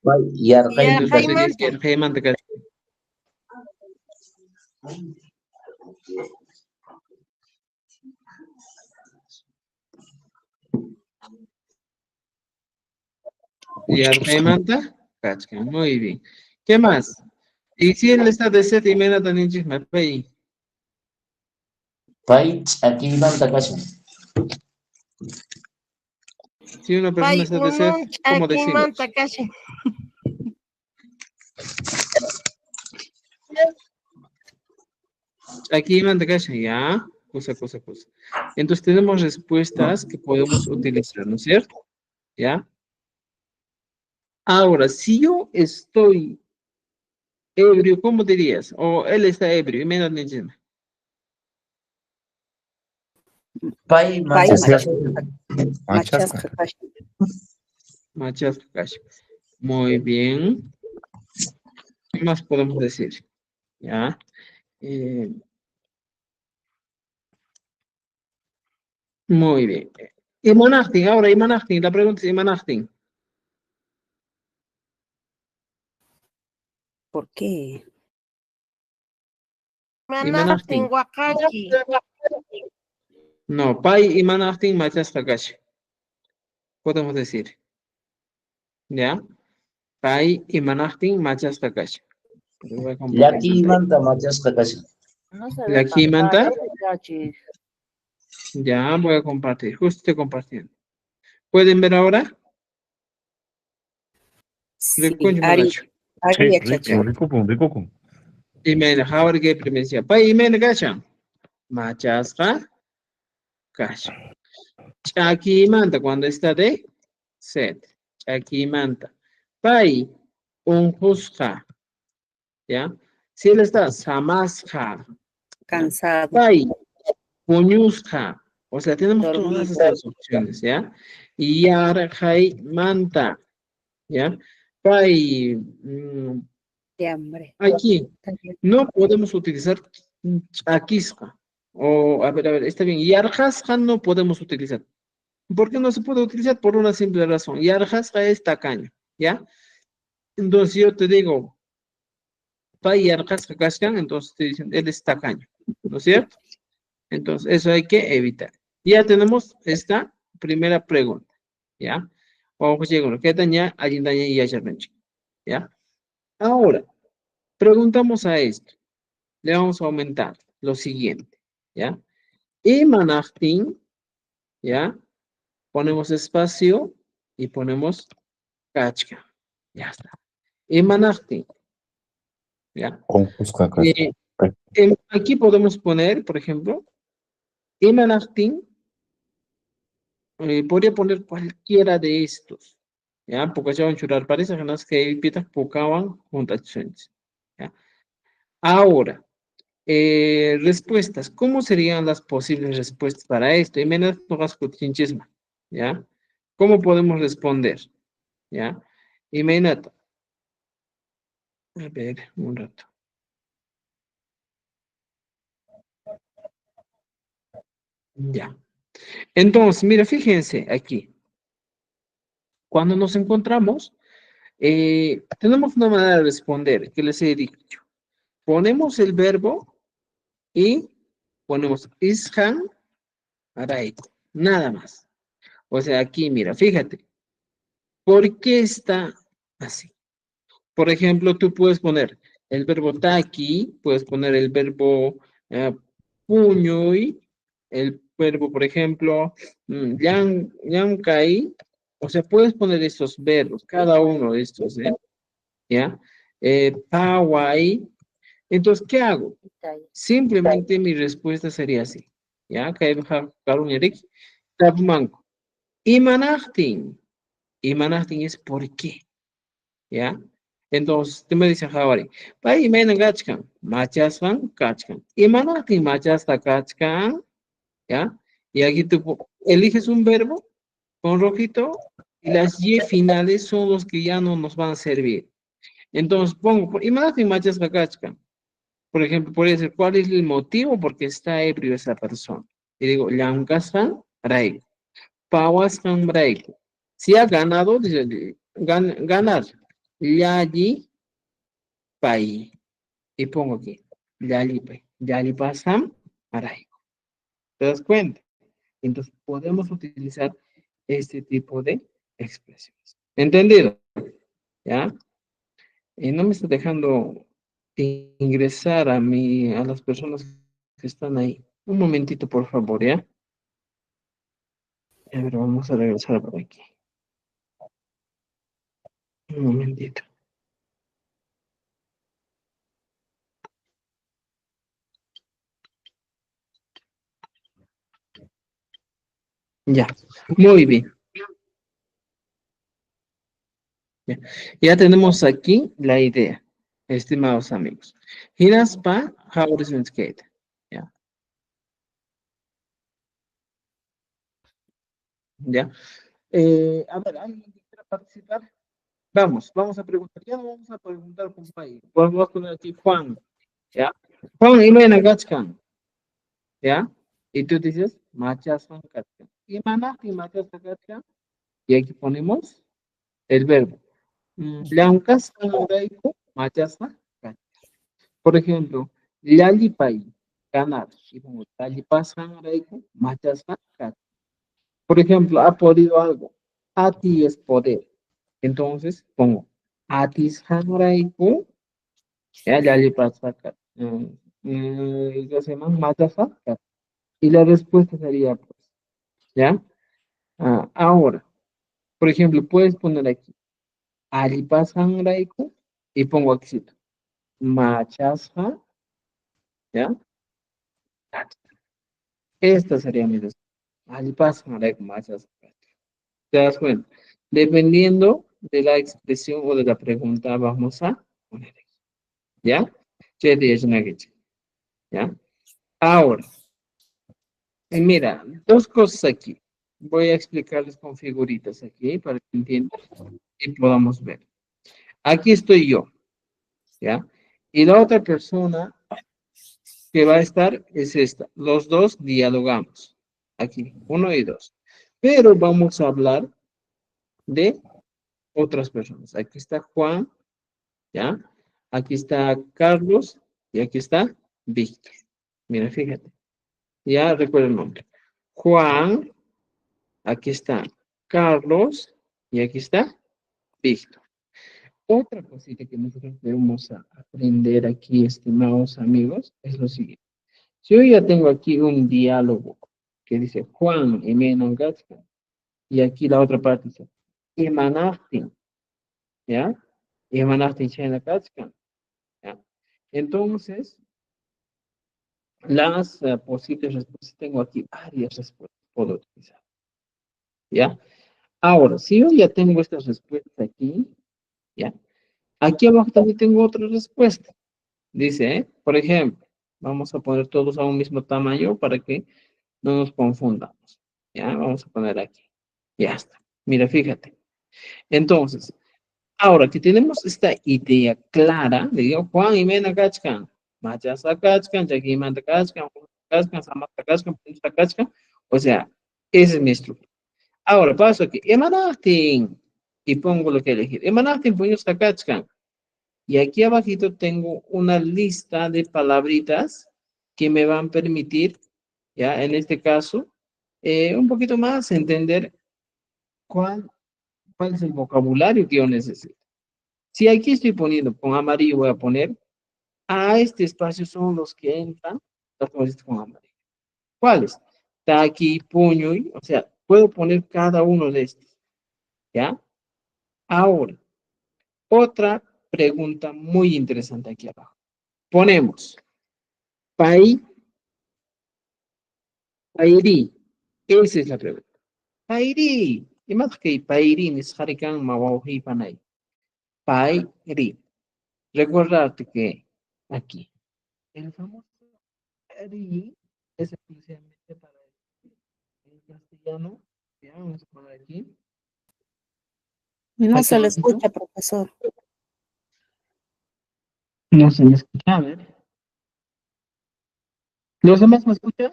Entonces sería Yarqaymanta. yarqaymanta kachkan. Yarqaymanta kachkan. Muy bien. ¿Qué más? Y si él está de set y mena también chisme, pay. Pay ch'akimanta kashan. Si una persona Pay está de set, unun ¿cómo decimos? ch'akimanta kashan. Aquí manda cacha, ya. Cosa. Entonces tenemos respuestas que podemos utilizar, ¿no es cierto? ¿Ya? Ahora, si yo estoy ebrio, ¿cómo dirías? O él está ebrio, y menos me entiende. Pay Pay machasqa. machasqa kashan. Machas cacha. Muy bien. ¿Qué más podemos decir? ¿Ya? Eh, muy bien. Imanachtin, ahora Imanachtin, la pregunta es Imanachtin. ¿Por qué? Imanachtin. Manachtin waqachi. No, Pai Imanachtin machas cacha. Podemos decir. ¿Ya? Pai Imanachtin machas cacha. Voy a compartir pantalla. Llakimanta machasqa kashan. No se ve La Kimanta, pantalla, muchachos. ya voy a compartir, justo estoy compartiendo. ¿Pueden ver ahora? Sí, Recuerdo, Ari, Malacho. Ari, Rico. Y me ahora que premencia. Pai y me gacha. Machasca, cacha. Chakimanta, cuando está de set. Chakimanta. Pai, unjusca. ¿Ya? Si él está samasca. cansado, Pai, puñusca. O sea, tenemos todas dormido, estas opciones, ¿ya? Y arjai manta. ¿Ya? Pai, de hambre. aquí no podemos utilizar chakisca. O, a ver, está bien. Yarjasca no podemos utilizar. ¿Por qué no se puede utilizar? Por una simple razón. Yarjasca es tacaño, ¿ya? Entonces yo te digo, pai yarjasca cascan, entonces te dicen, él es tacaño, ¿no es cierto? Entonces, eso hay que evitar. Ya tenemos esta primera pregunta, ¿ya? Vamos a llegar, ¿qué daña? Allí daña y ya, ¿ya? Ahora, preguntamos a esto. Le vamos a aumentar lo siguiente, ¿ya? Imanachtin, ¿ya? Ponemos espacio y ponemos kachka. Ya está. Imanachtin, ¿ya? Eh, aquí podemos poner, por ejemplo, Imanachtin, podría poner cualquiera de estos, ¿ya? Porque ya van a churar, parece que las que pitas pocaban juntas, ¿ya? Ahora, respuestas. ¿Cómo serían las posibles respuestas para esto? Y menos no hagas cuchinchismo, ¿ya? ¿Cómo podemos responder? ¿Ya? Imagínate. A ver, un rato. Ya. Entonces, mira, fíjense aquí. Cuando nos encontramos, tenemos una manera de responder que les he dicho. Ponemos el verbo y ponemos ishan araiko. Nada más. O sea, aquí, mira, fíjate. ¿Por qué está así? Por ejemplo, tú puedes poner el verbo taki, puedes poner el verbo puño y el verbo, por ejemplo, yankai. O sea, puedes poner estos verbos, cada uno de estos, ¿eh? ¿Ya? Pawai. Entonces, ¿qué hago? Simplemente mi respuesta sería así. ¿Ya? Karuñerik, tapmanco. Imanachtin. Imanachtin es por qué. ¿Ya? Entonces, tú me dices, Javari, pa imena gachkan, machaskan, kachkan. Imanachtin machasta kachkan, ¿ya? Y aquí tú eliges un verbo con rojito y las y finales son los que ya no nos van a servir. Entonces pongo, imanachtin machasta kachkan. Por ejemplo, puede decir, ¿cuál es el motivo por qué está ebrio esa persona? Y digo, Llankaskan, Braik, Pawaskan, Braik. Si ha ganado, dice, ganar. Llali pai. Y pongo aquí. Llali pai. Llali pasam araico. ¿Te das cuenta? Entonces podemos utilizar este tipo de expresiones. ¿Entendido? ¿Ya? Y no me está dejando ingresar a las personas que están ahí. Un momentito, por favor, ¿ya? A ver, vamos a regresar por aquí. Un momentito. Ya, muy bien. Ya, ya tenemos aquí la idea, estimados amigos. Hiraspa, Horizon Skate. Ya, ya. A ver, ¿alguien que quiera participar? Vamos a preguntar. Ya no vamos a preguntar con Pai. Vamos a poner aquí Juan. ¿Ya? Juan, y ven a Gachkan. ¿Ya? Y tú dices, machas van Gachkan. Y manati machas Gachkan. Y aquí ponemos el verbo. Blancas van Uraiku, machas van Gachkan. Por ejemplo, Lallipai, ganar. Y pongo Lallipas van Uraiku, machas van Gachkan. Por ejemplo, ha podido algo. A ti es poder. Entonces pongo Atis Hanraiku, ya le pasa acá. ¿Qué se llama? Matafaka. Y la respuesta sería, pues, ¿ya? Ahora, por ejemplo, puedes poner aquí, Alipas Hanraiku, y pongo aquí, Machasha, ¿ya? Esta sería mi respuesta. Alipas Hanraiku, Machasha. ¿Te das cuenta? Dependiendo de la expresión o de la pregunta, vamos a poner aquí, ¿ya? ¿Ya? Ahora, mira, dos cosas aquí. Voy a explicarles con figuritas aquí para que entiendan y podamos ver. Aquí estoy yo, ¿ya? Y la otra persona que va a estar es esta. Los dos dialogamos. Aquí, uno y dos. Pero vamos a hablar de otras personas. Aquí está Juan, ¿ya? Aquí está Carlos y aquí está Víctor. Mira, fíjate. Ya recuerda el nombre. Juan, aquí está Carlos y aquí está Víctor. Otra cosita que nosotros debemos aprender aquí, estimados amigos, es lo siguiente. Si yo ya tengo aquí un diálogo que dice Juan y Menongatzka, y aquí la otra parte dice Emanachtin, ¿ya? Emanachtin Shenakatzka, ¿ya? Entonces, las posibles respuestas, tengo aquí varias respuestas, puedo utilizar, ¿ya? Ahora, si yo ya tengo estas respuestas aquí, ¿ya? Aquí abajo también tengo otra respuesta. Dice, por ejemplo, vamos a poner todos a un mismo tamaño para que no nos confundamos. Ya, vamos a poner aquí. Ya está. Mira, fíjate. Entonces, ahora que tenemos esta idea clara, le digo, Juan y Mena Kachkan, Machasa Kachkan, Yakimanta Kachkan, Kachkan, Samata Kachkan, Punta Kachkan. O sea, esa es mi estructura. Ahora paso aquí, Emanachtin, y pongo lo que elegir. Emanachtin, Punta Kachkan. Y aquí abajito tengo una lista de palabritas que me van a permitir, ya en este caso, un poquito más entender cuál, cuál es el vocabulario que yo necesito. Si aquí estoy poniendo con amarillo, voy a poner a este espacio son los que entran las cosas con amarillo. ¿Cuáles? Taqui, puño, o sea, puedo poner cada uno de estos, ¿ya? Ahora, otra pregunta muy interesante aquí abajo. Ponemos país. Pairi. Esa es la pregunta. Pairi. Y más que Pairi, ni Harikan Mawauhi Panay. Pairi. Recordarte que aquí, el famoso Pairi es exclusivamente para el castellano. Ya, vamos a poner aquí. No Aquí se le abajito. escucha, profesor. No se me escucha, a ver. ¿Los demás me escuchan?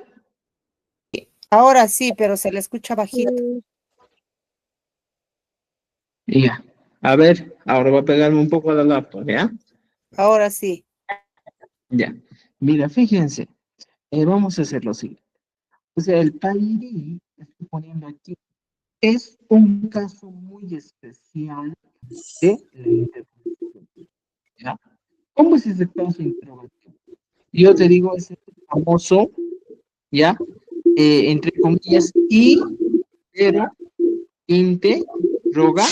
Ahora sí, pero se le escucha bajito. Ya. A ver, ahora voy a pegarme un poco a la laptop, ¿ya? Ahora sí. Ya. Mira, fíjense, vamos a hacer lo siguiente. O sea, el Pairí, estoy poniendo aquí, es un caso muy especial de la interrogación, ¿ya? ¿Cómo es ese caso de interrogación? Yo te digo, es el famoso, ¿ya? Entre comillas, y, pero, interroga,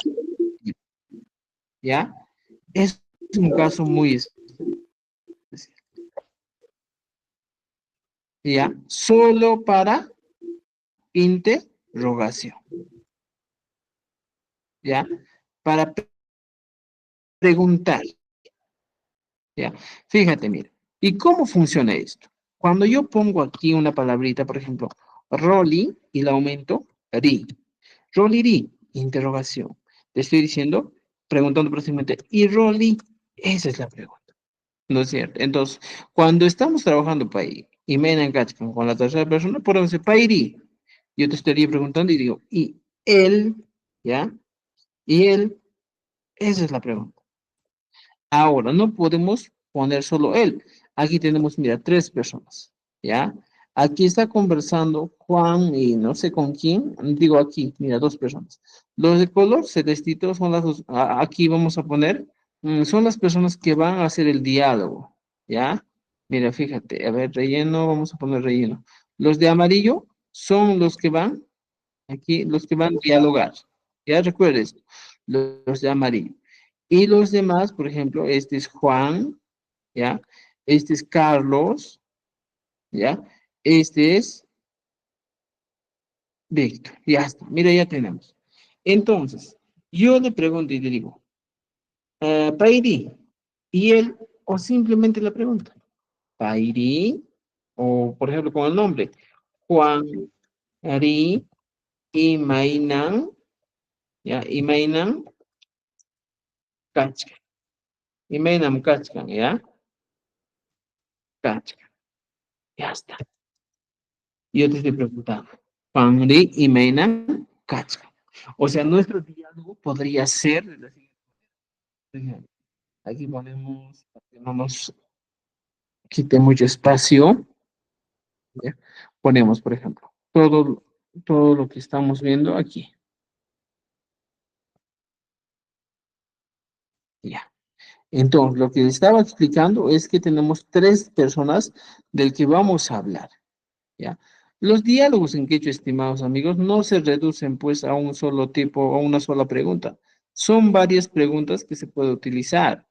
¿ya? Es un caso muy especial, ¿ya? Solo para interrogación, ¿ya? Para preguntar, ¿ya? Fíjate, mira. ¿Y cómo funciona esto? Cuando yo pongo aquí una palabrita, por ejemplo, Rolly, y la aumento, ri. Rolly, ri, interrogación. Te estoy diciendo, preguntando próximamente, ¿y Rolly? Esa es la pregunta, ¿no es cierto? Entonces, cuando estamos trabajando para y Mena Gachkan con la tercera persona, podemos decir, Pairi. Yo te estaría preguntando y digo, ¿y él? ¿Ya? ¿Y él? Esa es la pregunta. Ahora, no podemos poner solo él. Aquí tenemos, mira, tres personas, ¿ya? Aquí está conversando Juan y no sé con quién, digo aquí, mira, dos personas. Los de color celestito son las dos, aquí vamos a poner, son las personas que van a hacer el diálogo, ¿ya? Mira, fíjate, a ver, relleno, vamos a poner relleno. Los de amarillo son los que van, aquí, los que van a dialogar, ¿ya? Recuerdes, los de amarillo. Y los demás, por ejemplo, este es Juan, ¿ya? Este es Carlos, ¿ya? Este es Víctor, ya está, mira, ya tenemos. Entonces, yo le pregunto y le digo, Pairi, y él, o simplemente le pregunta, Pairi, o por ejemplo con el nombre, Juan, Ari, Imainan, ¿ya? Imainan, Kachka, Imainan, Kachka, ¿ya? Kachka, ya está. Yo te estoy preguntando. Pangri y Mena Kachka. O sea, nuestro diálogo podría ser de la siguiente manera. Aquí ponemos, para que no nos quite mucho espacio, ¿ya? Ponemos, por ejemplo, todo lo que estamos viendo aquí. Ya. Entonces, lo que estaba explicando es que tenemos tres personas del que vamos a hablar. ¿Ya? Los diálogos en quechua, estimados amigos, no se reducen pues a un solo tipo, a una sola pregunta. Son varias preguntas que se puede utilizar,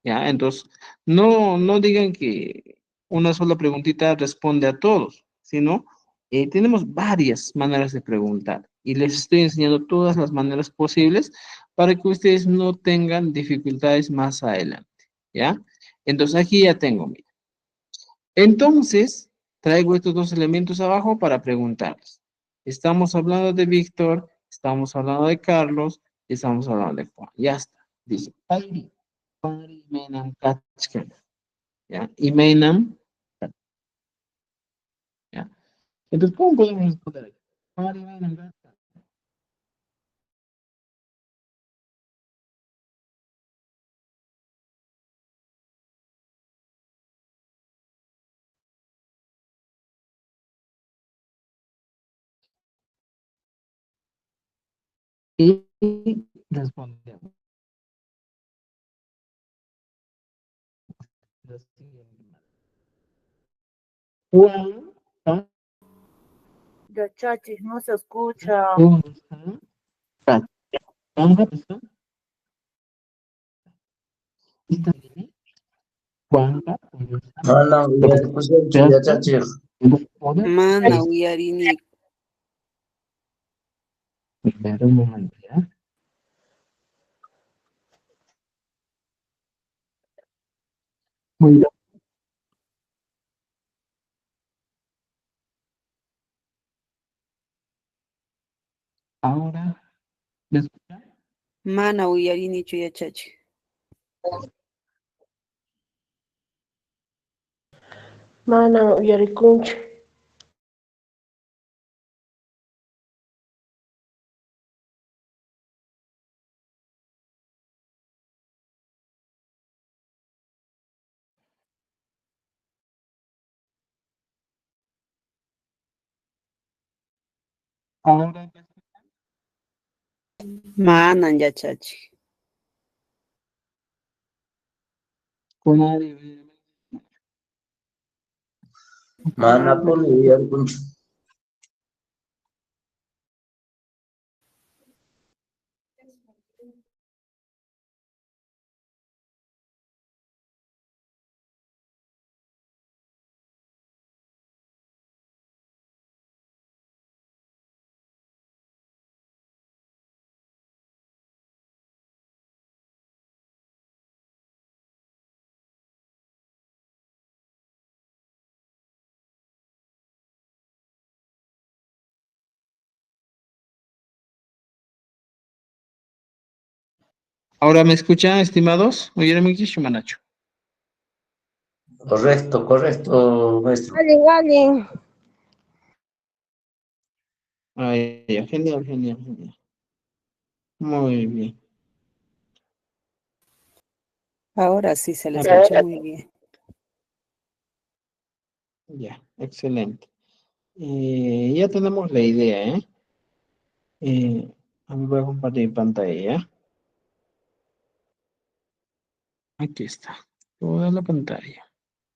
¿ya? Entonces, no digan que una sola preguntita responde a todos, sino tenemos varias maneras de preguntar y les estoy enseñando todas las maneras posibles para que ustedes no tengan dificultades más adelante, ¿ya? Entonces, aquí ya tengo, mira. Entonces, traigo estos dos elementos abajo para preguntarles. Estamos hablando de Víctor, estamos hablando de Carlos, y estamos hablando de Juan. Ya está. Dice, Pairi, Pari, Menam, Kachkan. ¿Ya? Y Menam, ¿ya? Entonces, ¿cómo podemos responder aquí? Pari, Menam, Kachkan. Y respondemos. de la siguiente manera. Juan, Ya, chachis, no se escucha. Kachkan. Kachkan. Juanca, No, no, ya escuché, ya chachi. Mana uyarini. Espera un momento, ¿ya? Muy bien. Ahora, ¿me escuchan? Mana uyarini chuya chachi. Mana uyarikunchu. Ahora, Manan yachachi. Kunari, Mana puni uyarikunchu. ¿ahora me escuchan, estimados? ¿Oyeron mi Manacho? Correcto, correcto, maestro. Vale, vale. Ay, ya, genial, genial, genial. Muy bien. Ahora sí se le A escucha ver, muy bien. ya, excelente. Ya tenemos la idea, ¿eh? A mí voy a compartir pantalla, ¿ya? Aquí está, toda la pantalla.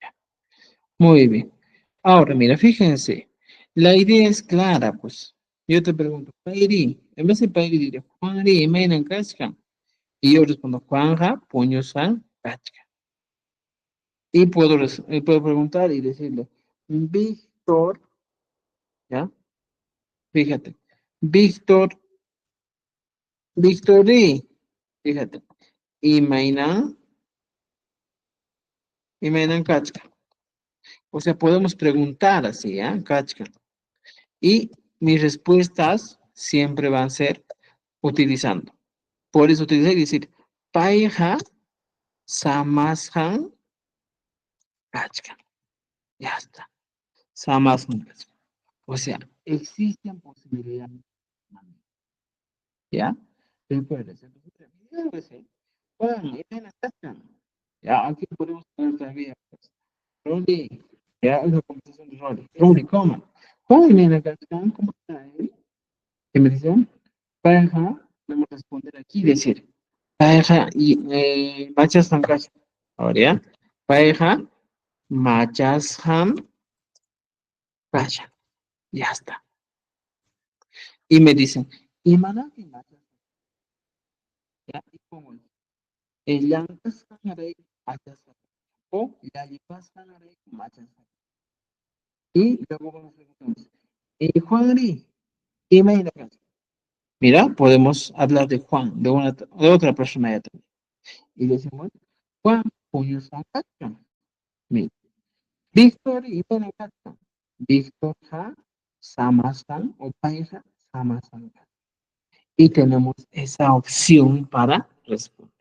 Ya. Muy bien. Ahora, mira, fíjense, la idea es clara, pues. Yo te pregunto, Pairi, en vez de Pairi diré, Juanri, Imainan, Kachka. Y yo respondo, Juanja, Puño, San, Kachka. Y puedo preguntar y decirle, Víctor, ¿ya? Fíjate, Víctor, Victorí, fíjate, Imainan, Imainan, Kachka. O sea, podemos preguntar así, ¿ya? Kachka. Y mis respuestas siempre van a ser utilizando. Puedes utilizar y decir, Paija, Samashan, Kachka. Ya está. Samashan, Kachka. O sea, existen posibilidades. ¿Ya? Recuerda, bueno, ya, aquí podemos poner todavía. Rolly, ya es la conversación de Rolly. Rolly, ¿cómo? Juan, nena, ¿cómo está él? ¿Qué me dicen? Pareja, vamos a responder aquí y decir, pareja y machas han casa. Ahora ya, pareja, machas han casa. Ya está. Y me dicen, ¿y mana que machas? Ya, y como el yankas hanarei machas han. O la llevas hanarei machas han. Y luego vamos a preguntar, Juan, ¿y me la casa? Mira, podemos hablar de Juan, de otra persona ya también. Y decimos, Juan, puño sacacha. Mira, Víctor y Benacata. Víctor ha, Samasan o Paisa, Samasan. Y tenemos esa opción para responder.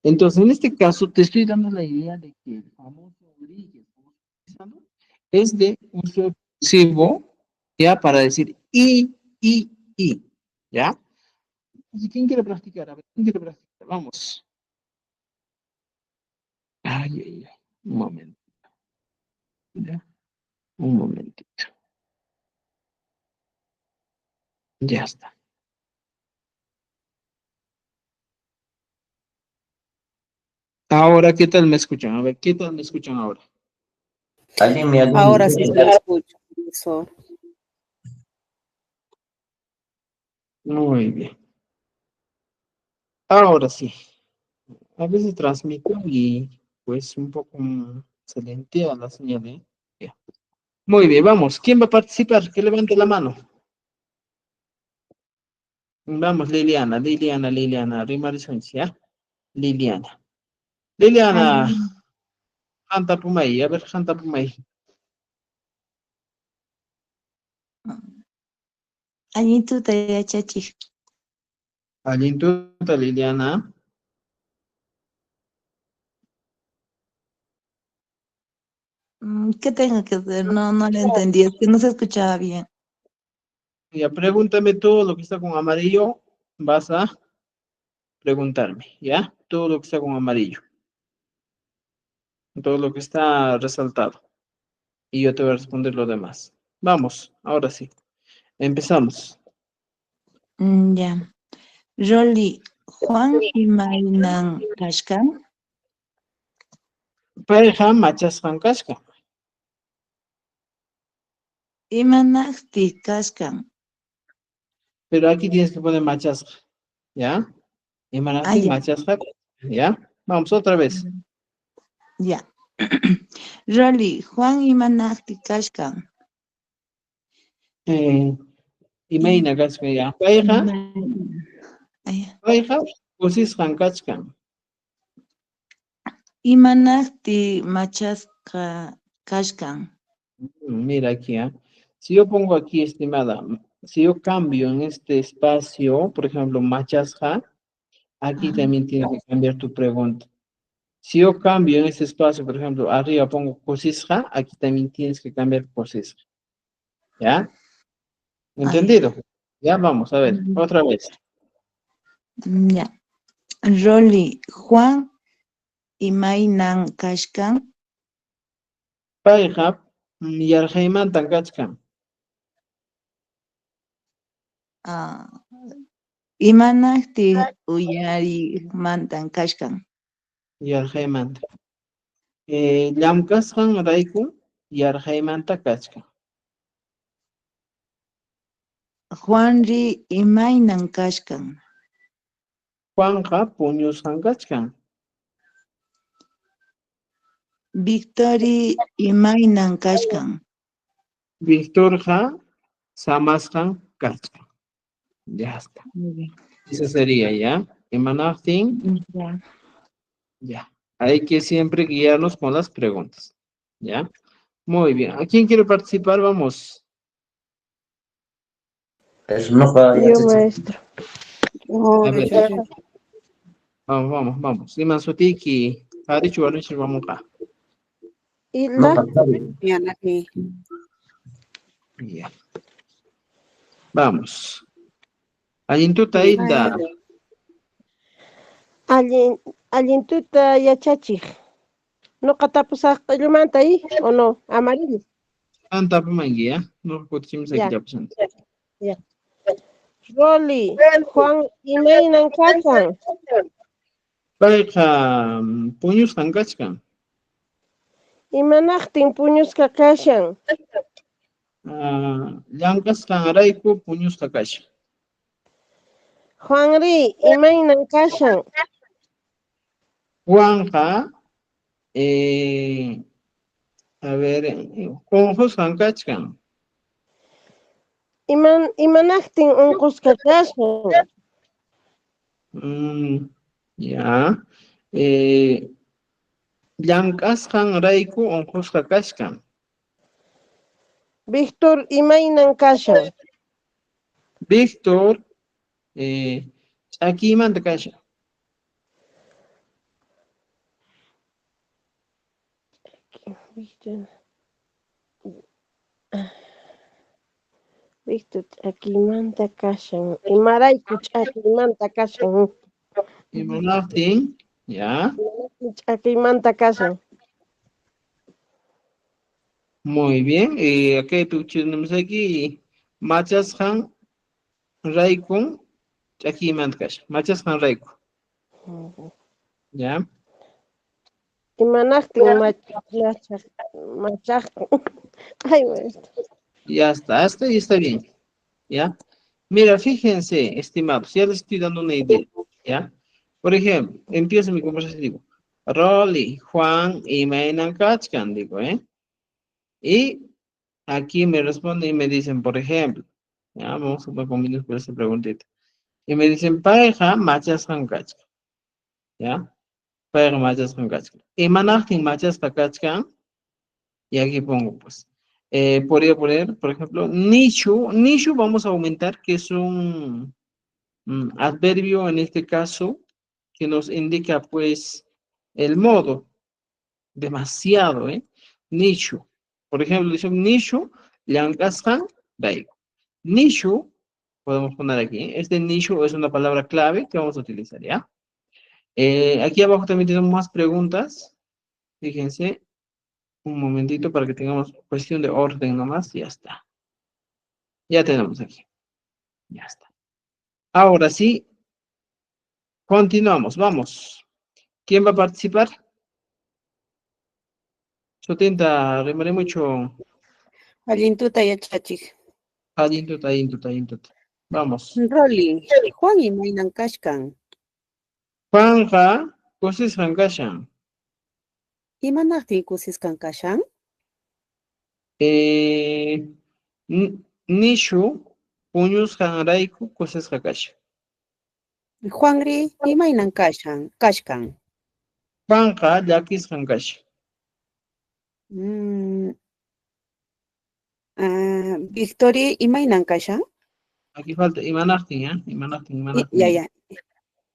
Entonces, en este caso, te estoy dando la idea de que el famoso origen que estamos utilizando es de un subjuntivo, ya, para decir y, ¿ya? ¿Y quién quiere practicar? A ver, ¿quién quiere practicar? Vamos. Ay, ay, ay. Un momento. ¿Ya? Un momentito. Ya está. Ahora, ¿qué tal me escuchan? A ver, ¿qué tal me escuchan ahora? ¿Alguien Ahora sí se le escucha? escucha, profesor. Muy bien. Ahora sí. A veces transmito y pues un poco se lentea la señal, ¿eh? Ya. Muy bien, vamos. ¿Quién va a participar? Que levante la mano. Vamos, Liliana, ¿ya? Liliana. Liliana, Alin, Hanta Pumay, a ver, Hanta Pumay. alin tuta yachachiq. Alintuta, Liliana. ¿Qué tengo que hacer? No, no le entendí, es que no se escuchaba bien. Ya pregúntame todo lo que está con amarillo, vas a preguntarme, ¿ya? Todo lo que está con amarillo, todo lo que está resaltado. Y yo te voy a responder lo demás. Vamos, ahora sí. Empezamos. Ya. Rolly, Juan imaynan kashkan? Payqa machasqan kachkan. Imanaqti kashkan? Pero aquí tienes que poner machasqa. ¿Ya? Ah, Imanaptin ya. machasqa. ¿Ya? Vamos otra vez. Ya. Rolly, Juan imanaqti kashkan? Imayna kachkan ya. Payqa Ay, kusisqan kachkan. imanaqti machasqa kashkan? Mira aquí, ¿ah? Si yo pongo aquí, estimada, si yo cambio en este espacio, por ejemplo, machasqa, aquí Ajá. también tienes que cambiar tu pregunta. Si yo cambio en este espacio, por ejemplo, arriba pongo cosisja, aquí también tienes que cambiar cosisja. ¿Ya? Ah, ya. ¿Entendido? Ya vamos a ver, otra vez. Ya. Rolly, Juan imaynan kashkan? Payqa yarqaymantam kachkan. Ah, imanaqti uyarimantan kashkan? Yarqaymanta. Llamkasqan rayku yarqaymanta kachkan. Juanri imaynan kashkan? Juanqa puñusqan kachkan. Victori imaynan kashkan? Victorqa samasqan kachkan. Ya está. Muy bien. Eso sería, ¿ya? Imanaqtin, Ya. ya. Hay que siempre guiarnos con las preguntas. ¿Ya? Muy bien. ¿A quién quiere participar? Vamos. Eso no fue Yo, maestro. Oh, A ver. chacha. Vamos. Iman sutiki. Harichu, vamos acá. ¿Y no la? fue Ya, aquí. Ya. Vamos. Allintuta Hilda. Allintuta yachachik. ¿No catapusas ilumanta ahí o no? Amarillo. Anta pamangi, ¿ya? No escuchemos aquí Ya, ya pues. ya. Rolly, Juan imaynan kachkan? Payqa puñus hankachkan. Imanaqtin puñusqa kashan? Llankasqan rayku puñus kakash. Juanri imaynan kashan? Juanqa, a ver, conjos hankachkan. Imanaqtin unqusqa kashan? Ya. Llankasqan rayku unqusqa kachkan. Víctor imaynan kashan? Víctor, ch'akimanta kashan. Víctor ch'akimanta kashan. Imarayku ch'akimanta kashan? Imanaptin, ya. Ch'akimanta kashan. Muy bien. Acá tenemos aquí machasqan raykun ch'akimanta kashan. Machasqan rayku. Ya. Imanaqtin machaqtin. Ay, maestro. Ya está. Hasta ahí está bien. ¿Ya? Mira, fíjense, estimados, ya les estoy dando una idea, ¿ya? Por ejemplo, empiezo mi conversación, digo, Rolly, Juan y Mainan Kachkan, digo, ¿eh? Y aquí me responden y me dicen, por ejemplo, ya, vamos a ver conmigo por esta preguntita. Y me dicen, pareja, machas Kachkan, ¿ya? Pareja, machas Kachkan. Y manachtin machas Kachkan, y aquí pongo, pues. Podría poner, por ejemplo, nicho vamos a aumentar, que es un adverbio en este caso, que nos indica, pues, el modo, demasiado, ¿eh? Nicho. Por ejemplo, dice nicho, llankashan, daigo. Nicho, podemos poner aquí, este nicho es una palabra clave que vamos a utilizar, ¿ya? Aquí abajo también tenemos más preguntas. Fíjense, un momentito para que tengamos cuestión de orden nomás, ya está. Ya tenemos aquí. Ya está. Ahora sí, continuamos, vamos. ¿Quién va a participar? Sotinta, remaré mucho. Allintuta yachachik. Ayintuta. Vamos. Roli, Juan imaynan kashkan. Juanja, cosis rancashan. Imanaqtin kusisqan kashan? Nishu, puñus hanraiku, cosis rakash. Juanri imaynan kashkan. Juanja, yakis rankash. Victoria imaynan kashan? Aquí falta Imanachtin, ¿eh? Imanachtin. Ya.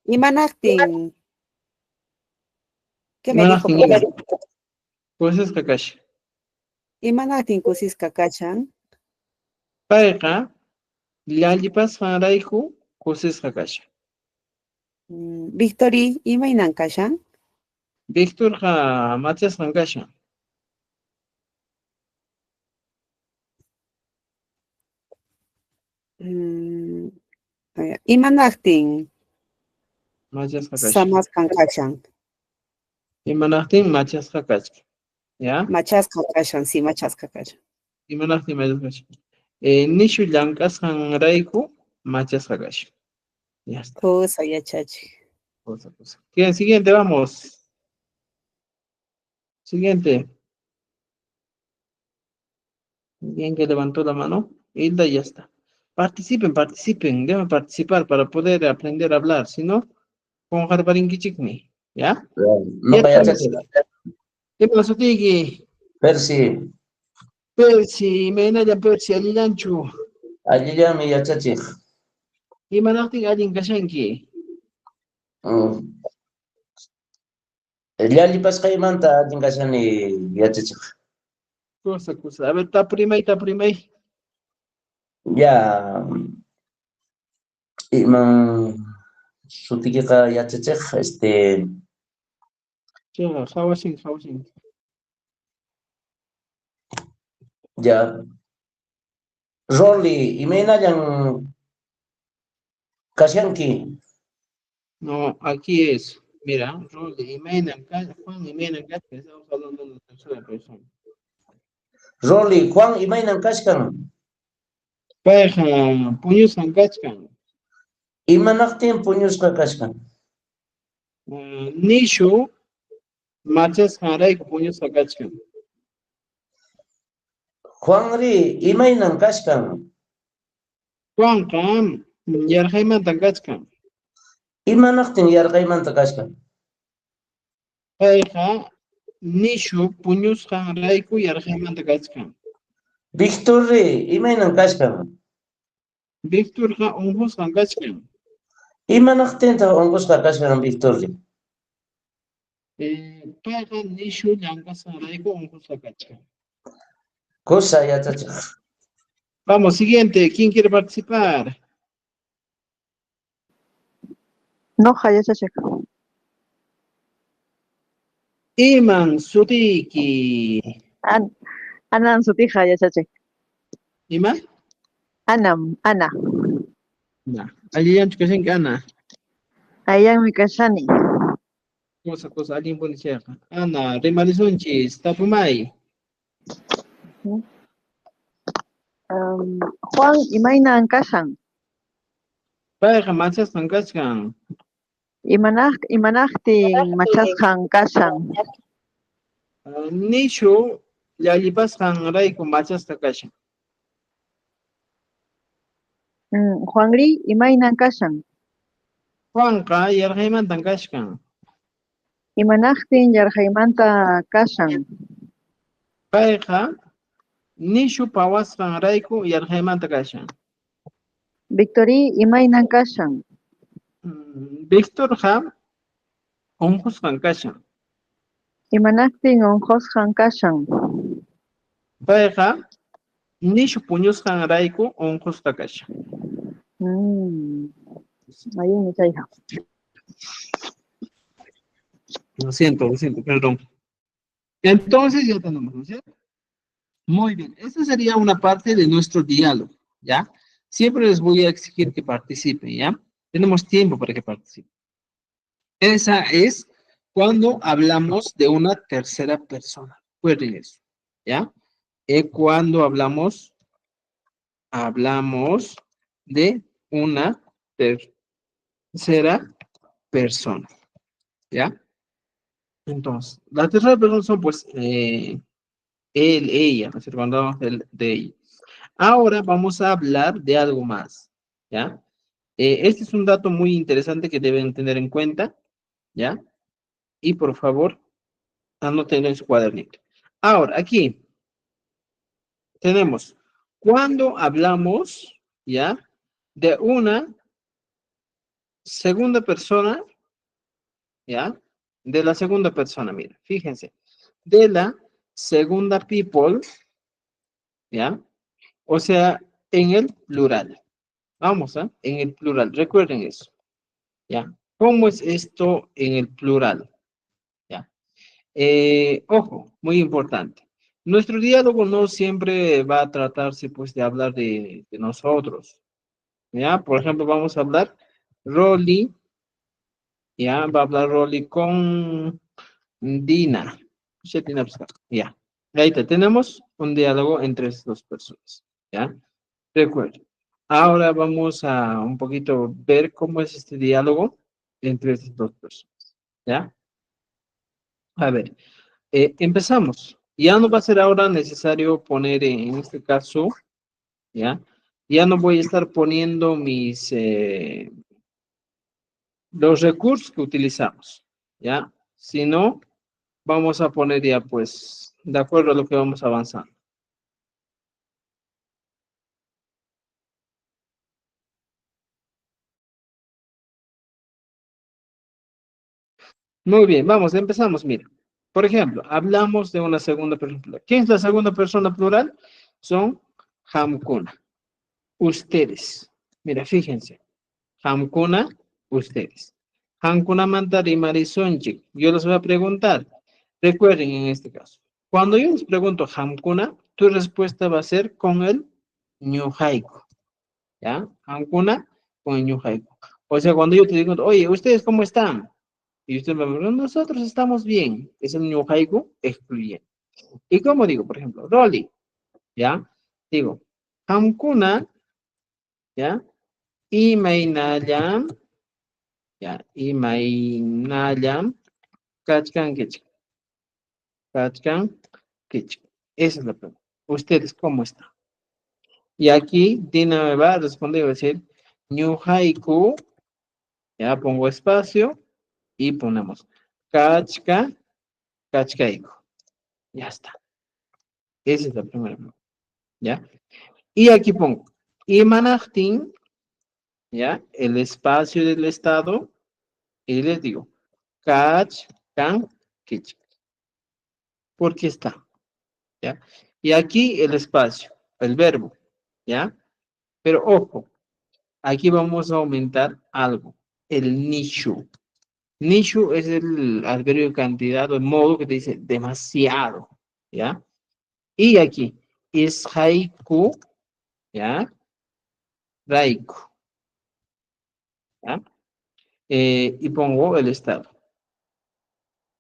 Imanaqtin. ¿Qué me dijo? Imanachtin, cosis rakash. Imanaqtin kusisqa kashan? Pareja, Lallipas hanraiku, cosis rakash. Victoria imaynan kashan? Víctor ha machas rankashan. Imanaqtin Machas rakash. samasqan kashan? Imanachtin, machas rakash. ¿Ya? Machasqa kashan, sí, machasqa kashan. Imanachtin, machas rakash. Nishu llankas hanraiku, machas rakash. Ya está. Cosa yachachik. Cosa. Bien, siguiente, vamos. Siguiente. Bien que levantó la mano. Hilda, ya está. Participen. Deben participar para poder aprender a hablar. Si no, con Harbarinkichikni. ¿Ya? No Ya vaya a estamos. ¿Qué pasó, Tiki? Persi, Persi, Persi, Alilanchu. allí ya me yachachik. Imanachtin allin kashanki. Llali pascaymanta allí kashani yachachik. Cosa. A ver, taprimay. Ya, iman sutikiqa yachachik, Ya, hawashin. ya. Roli, imaynallan kashanki. No, aquí es. Mira, rol de Juan Jiménez, estamos hablando de la tercera persona. Roli, Juan imaynan kashkan. Pareja, puños hankachkan. Imanaqtin puñusqa kashkan. Nishu, machas hanraiku puños hankachkan. Juanri, imaynan kashkan. Juanqa, yarjayman tankachkan. Imanaqtin yarqaymanta kashkan. Pareja, nishu, puños hanraiku yarjayman tankachkan. Victorri, imaynan kashkan. Víctorqa, unhus hankachkan. Imanaqtinta unqusqa kashkan Victorri. Pareja, nishu, llankas hanraiku unhus hankachkan. Cosa yachachik. Vamos, siguiente. ¿Quién quiere participar? No, yachachik. Iman Sutiki. Anan sutija yachachik. ¿Ima? Ana. No. Alguien que se Ana. Ayan mi kashani. Cosa. Alguien puede ser. Ana, Rimarizonchis, Tapumay. Juan imaynan kashan. Pareja, machas tankachkan. Imanaqtin machasqan kashan. Nishu, Yalipaskan Raiku, machas takashan. Juanri imaynan kashan. Juanqa, Yarjayman tankashkan. Imanaqtin yarhaymanta kashan. Pareja, Nishu Pawaskan Raiku, Yarjayman takashan. Victory imaynan kashan. Víctor Ham, Unjus Hankashan. Imanaqtin unqusqan kashan. Pareja, Nishu Puñus Hanraiku, Unjus takashan. Ayun mi chayja. Lo siento, perdón. Entonces ya tenemos, ¿no es cierto? Muy bien, esta sería una parte de nuestro diálogo, ¿ya? Siempre les voy a exigir que participen, ¿ya? Tenemos tiempo para que participe. Esa es cuando hablamos de una tercera persona. Recuerden eso, ¿ya? Cuando hablamos de una tercera persona, ¿ya? Entonces, la tercera persona son, pues, él, ella, ¿no es cierto? Cuando hablamos de ella. Ahora vamos a hablar de algo más, ¿ya? Este es un dato muy interesante que deben tener en cuenta, ¿ya? Y por favor, anótenlo en su cuadernito. Ahora, aquí tenemos, cuando hablamos, ¿ya? De una segunda persona, ¿ya? De la segunda persona, mira, fíjense, de la segunda people, ¿ya? O sea, en el plural. Vamos, ¿ah? En el plural, recuerden eso, ¿ya? ¿Cómo es esto en el plural? ¿Ya? Ojo, muy importante. Nuestro diálogo no siempre va a tratarse, pues, de hablar de nosotros, ¿ya? Por ejemplo, vamos a hablar Rolly, ¿ya? Va a hablar Rolly con Dina. Ya. Ahí tenemos un diálogo entre estas dos personas, ¿ya? Recuerden. Ahora vamos a un poquito ver cómo es este diálogo entre estas dos personas, ¿ya? A ver, empezamos. Ya no va a ser ahora necesario poner en este caso, ¿ya? Ya no voy a estar poniendo los recursos que utilizamos, ¿ya? Sino vamos a poner ya, pues, de acuerdo a lo que vamos avanzando. Muy bien, vamos, empezamos, mira. Por ejemplo, hablamos de una segunda persona plural. ¿Quién es la segunda persona plural? Son Hamkuna, ustedes. Mira, fíjense. Hamkuna, ustedes. Hamkuna Mantari Marisonchik. Yo les voy a preguntar. Recuerden en este caso. Cuando yo les pregunto Hamkuna, tu respuesta va a ser con el ñuhaiku. ¿Ya? Hamkuna con el ñuhaiku. O sea, cuando yo te digo, oye, ¿ustedes cómo están? Y usted me dice, nosotros estamos bien. Es el ñuhaiku excluyente. ¿Y cómo digo? Por ejemplo, Rolly. ¿Ya? Digo, Hamkuna, ¿ya? Imaynallam, ya, imaynallam, kachkan kichik, kachkan kichik. Esa es la pregunta. ¿Ustedes cómo están? Y aquí Dina me va a responder y va a decir, ñuhaiku, ya pongo espacio y ponemos kachka, kachkaiku. Ya está. Esa es la primera pregunta. ¿Ya? Y aquí pongo, imanachtin, ¿ya? El espacio del estado, y les digo, kachkan kichik. Porque está, ¿ya? Y aquí el espacio, el verbo, ¿ya? Pero ojo, aquí vamos a aumentar algo, el nishu. Nishu es el adverbio de cantidad o el modo que te dice demasiado, ¿ya? Y aquí, es haiku, ¿ya? Raiku, ¿ya? Y pongo el estado.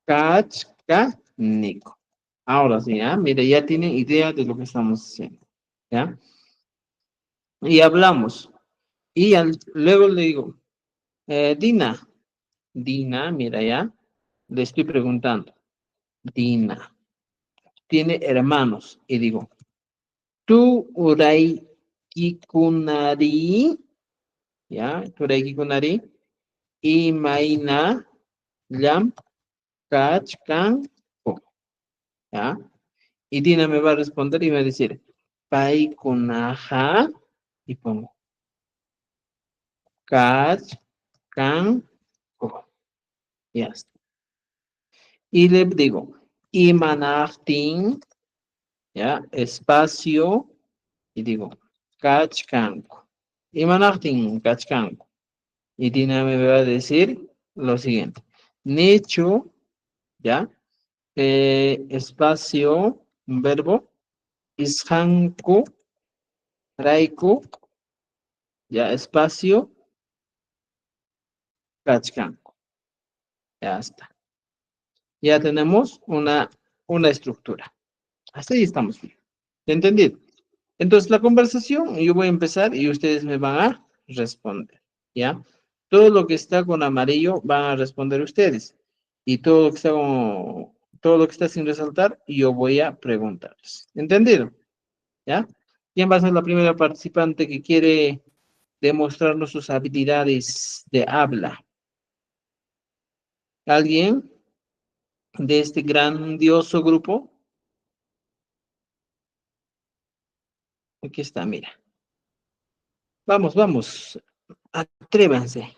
Kachka, nico. Ahora sí, ¿ya? Mira, ya tienen idea de lo que estamos haciendo, ¿ya? Y hablamos. Y luego le digo, Dina, mira ya, le estoy preguntando, Dina, ¿tiene hermanos? Y digo, ¿tú uray kikunari? ¿Ya? ¿Tu uray kikunari? Y maina lam kachkan, ¿ya? Y Dina me va a responder y me va a decir, pai kunaha, y pongo, kachkan, ya está. Y le digo, imanachtin, ¿ya? Espacio, y digo, kachkanko. Imanachtin, kachkanko. Y Dina me va a decir lo siguiente. Necho, ¿ya? Espacio, un verbo, ishanku, raiku, ¿ya? Espacio, kachkanku. Ya está. Ya tenemos una estructura. Hasta ahí estamos bien. ¿Entendido? Entonces, la conversación, yo voy a empezar y ustedes me van a responder. ¿Ya? Todo lo que está con amarillo van a responder ustedes. Y todo lo que está todo lo que está sin resaltar, yo voy a preguntarles. ¿Entendido? ¿Ya? ¿Quién va a ser la primera participante que quiere demostrarnos sus habilidades de habla? ¿Alguien de este grandioso grupo? Aquí está, mira. Vamos, vamos. Atrévanse.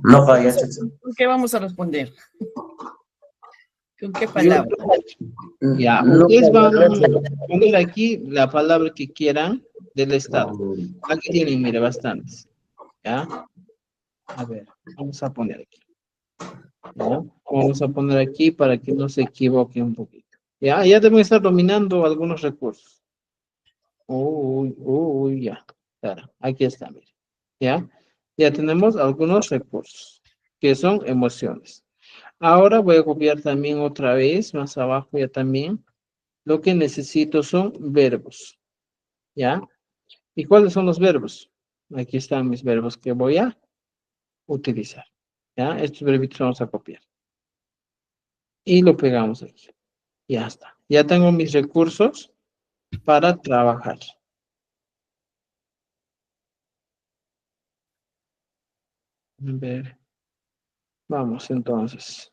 No falla, chacha. ¿Con qué vamos a responder? ¿Con qué Yo- palabra? Ya, No ustedes van falla, a chacha. poner aquí la palabra que quieran del estado. Aquí tienen, mire, bastantes. ¿Ya? A ver, vamos a poner aquí. ¿Ya? Vamos a poner aquí para que no se equivoque un poquito. Ya, ya deben estar dominando algunos recursos. Uy, uy, ya. Claro, aquí está, mire. ¿Ya? Ya tenemos algunos recursos, que son emociones. Ahora voy a copiar también otra vez, más abajo ya también. Lo que necesito son verbos. ¿Ya? ¿Y cuáles son los verbos? Aquí están mis verbos que voy a utilizar. ¿Ya? Estos verbitos vamos a copiar. Y lo pegamos aquí. Ya está. Ya tengo mis recursos para trabajar. A ver. Vamos entonces.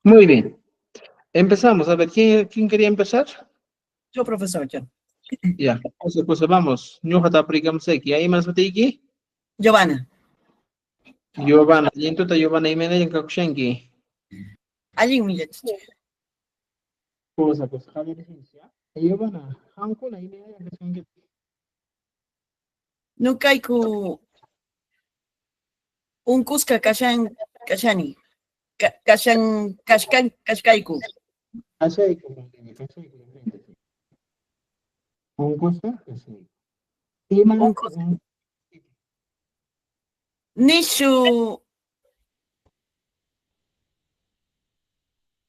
Muy bien. Empezamos. A ver, ¿quién quería empezar? Yo, profesor, yo. Ya. Pues vamos. Ñuqata aplikamseki. ¿Hay más batiki? Giovanna. Giovanna. Yentuta Giovanna Imena Yankakushenki. Allin, mi leche. Cosa. Javier Ciencia. Giovanna. Hankuna Imena Yankakushenki. Nunca hay un cusca kashani. Kashkaiku. Ashaiku. Un cosa. Ima. Un cusca. Nishu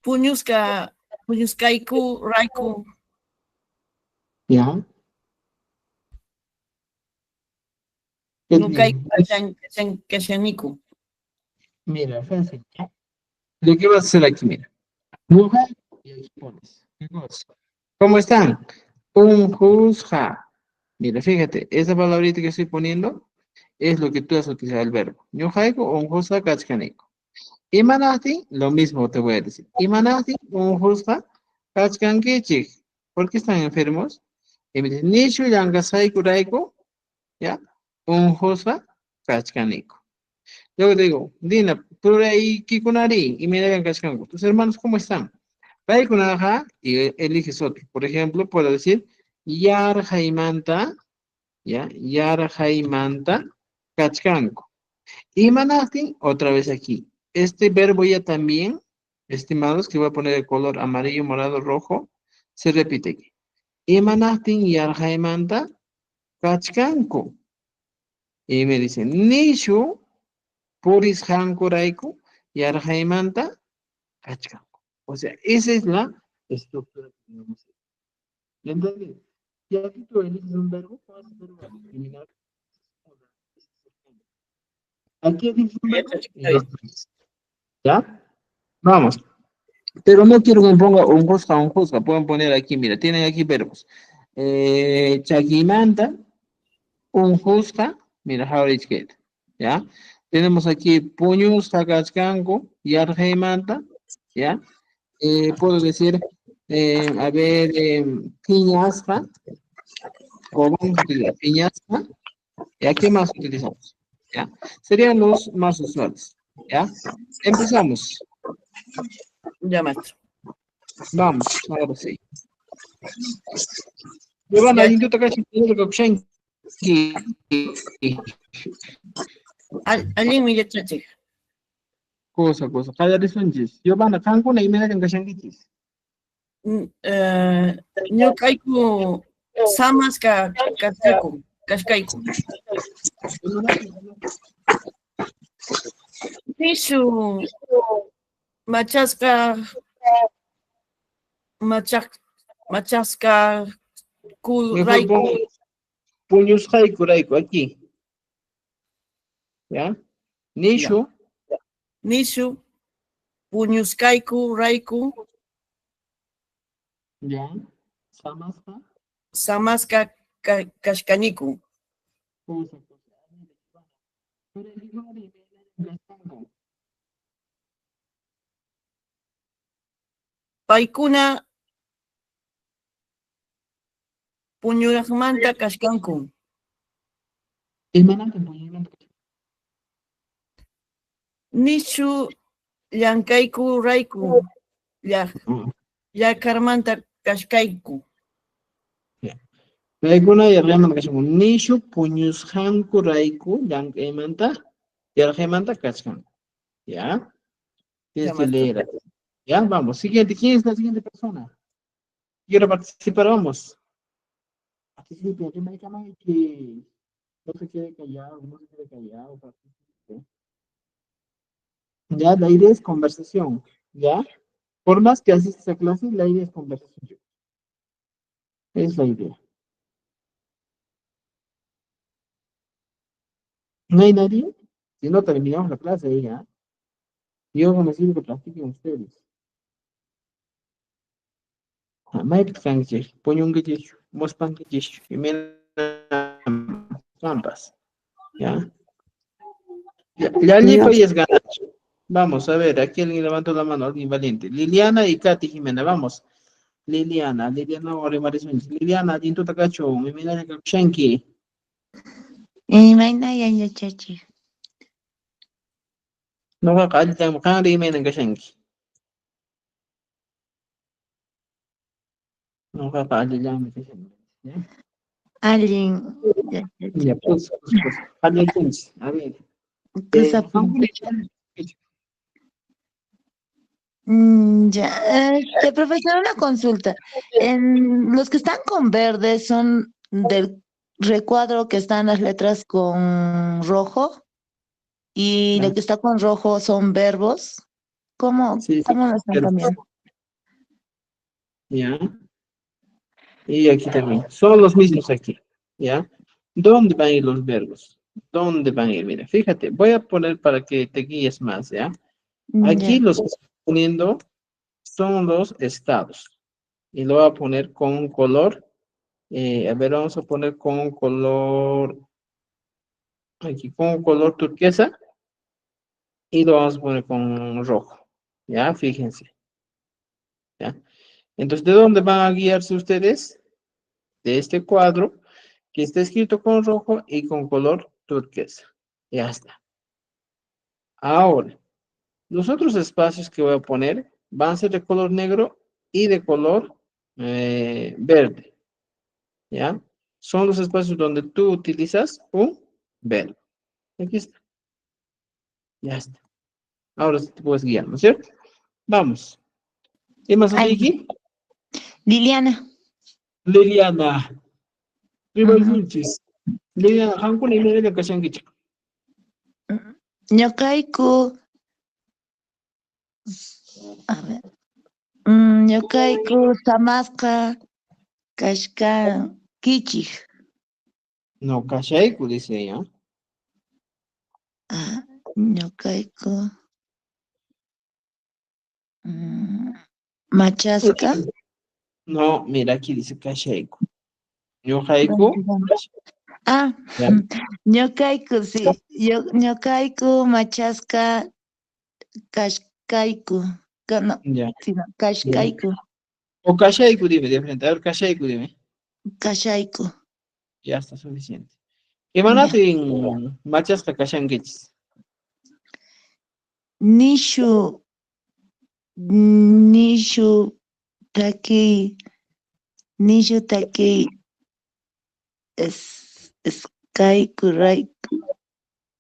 puñuskaiku raiku. Ya. Nunca hay kashaniku. Mira, fácil. Lo que vas a hacer aquí, mira. Mujer y ahí pones. ¿Qué cosa? ¿Cómo están? Un juzga. Mira, fíjate, esa palabrita que estoy poniendo es lo que tú has utilizado el verbo. Ñuqayku un juzga kachkanayku. Imanati, lo mismo te voy a decir. Imanati un juzga kachkankichik. ¿Por qué están enfermos? Y me dicen, nishu yangasayku rayku, ¿ya? Un juzga kachkanayku. Luego te digo, Dina, Puray Kikunari, y me digan Kachkanku. ¿Tus hermanos cómo están? Paikunaja, y eliges otro. Por ejemplo, puedo decir, Yar Jaimanta, ¿ya? Yar Jaimanta, Kachkanku. Y Manati, otra vez aquí. Este verbo ya también, estimados, que voy a poner el color amarillo, morado, rojo, se repite aquí. Y Manati, Yar Jaimanta, Kachkanku. Y me dicen, Nishu, Puris Hankuraiku, Yarhaimanta, Kachkanku. O sea, esa es la estructura que tenemos. ¿Ya entendí? Y aquí tú eliges un verbo, vas a hacer una eliminar. Aquí eliges un verbo y lo eliges. ¿Ya? Vamos. Pero no quiero que me ponga un juzga. Pueden poner aquí, mira, tienen aquí verbos. Chagimanta, un juzga, mira, how it get. ¿Ya? Tenemos aquí puños, Kachkanku, Yarhaimanta, ¿ya? Puedo decir, a ver, piñasca, o vamos a utilizar piñasca, ¿y a qué más utilizamos? ¿Ya? Serían los más usuales, ¿ya? Empezamos, Ya, maestro. vamos, ahora sí. Giovanna, Ya. hay un toque Allin, mi leche. Cosa. Kaya sunchis. Yo van a Cancún y me dan kashankichis. Ñuqayku samaska kashkayku. Nishu machasqa machasqa Mejor pon puños raico aquí. ¿Ya? Nishu. Nishu puñuskayku rayku Ya. Samaska. samaska kashkaniku. Cosa. Paykuna puñuraqmanta kashkanku. Imananta puñuranta. Nishu llankayku rayku llakarmanta kashkayku. Raikuna yarqamanta kashanku. Nishu puñus hanku raiku llank'aymanta yarqaymanta kashanku. ¿Ya? Tienes que leer. Ya, vamos. Siguiente. ¿Quién es la siguiente persona? Quiero participar, vamos. Participe, que no se quede callado, participe. Ya, la idea es conversación. ¿Ya? Por más que asistas a clase, la idea es conversación. Es la idea. ¿No hay nadie? Si no, terminamos la clase ahí, ¿ya? Yo me sirve que practiquen ustedes. Maip kanche, poñón que yecho, mospan que yecho, y me trampas. ¿Ya? Ya Lipa y es ganar. Vamos, a ver, aquí alguien levantó la mano, alguien valiente. Liliana y Katy Jimena, vamos. Liliana, Ore Marisol. Liliana, Tinto Takacho, Mimina de Shanky. Imayna yachachi. No va a caer tan grande y menen Shanky. No va a caer ya me Alguien Ya, pues. Alguien pues, a ver. Ya, profesor, una consulta. Los que están con verde son del recuadro que están las letras con rojo y lo que está con rojo son verbos. ¿Cómo Sí, lo están cambiando? ya. Y aquí también. Son los mismos aquí. ¿Ya? ¿Dónde van a ir los verbos? ¿Dónde van a ir? Mira, fíjate, voy a poner para que te guíes más, ¿ya? Aquí Ya. los que estoy poniendo son los estados. Y lo voy a poner con un color. A ver, vamos a poner con un color. Aquí con un color turquesa. Y lo vamos a poner con rojo. ¿Ya? Fíjense. ¿Ya? Entonces, ¿de dónde van a guiarse ustedes? De este cuadro que está escrito con rojo y con color turquesa. Ya está. Ahora, los otros espacios que voy a poner van a ser de color negro y de color verde. ¿Ya? Son los espacios donde tú utilizas un verbo. Aquí está. Ya está. Ahora sí te puedes guiar, ¿no es cierto? Vamos. ¿Qué más hay aquí? Liliana. Liliana. Rival Ujú. Dulces. Liliana, Hankuna y Media Kashankicha. Ñuqayku, a ver, ñuqayku samasqa kashkankichik. No, Kashaiku, dice ella. Ñuqayku machasqa. No, mira, aquí dice Kashaiku. Yo haiku. Ya. Ñuqayku, sí. Ñuqayku machasqa kashkayku. No, Ya. sino kashkayku. O Kashaiku, dime, de frente. A ver, Kashaiku, dime. Kashayku. Ya está suficiente. Imanati en machas kakashankichis. Nishu taki es kayku rayku.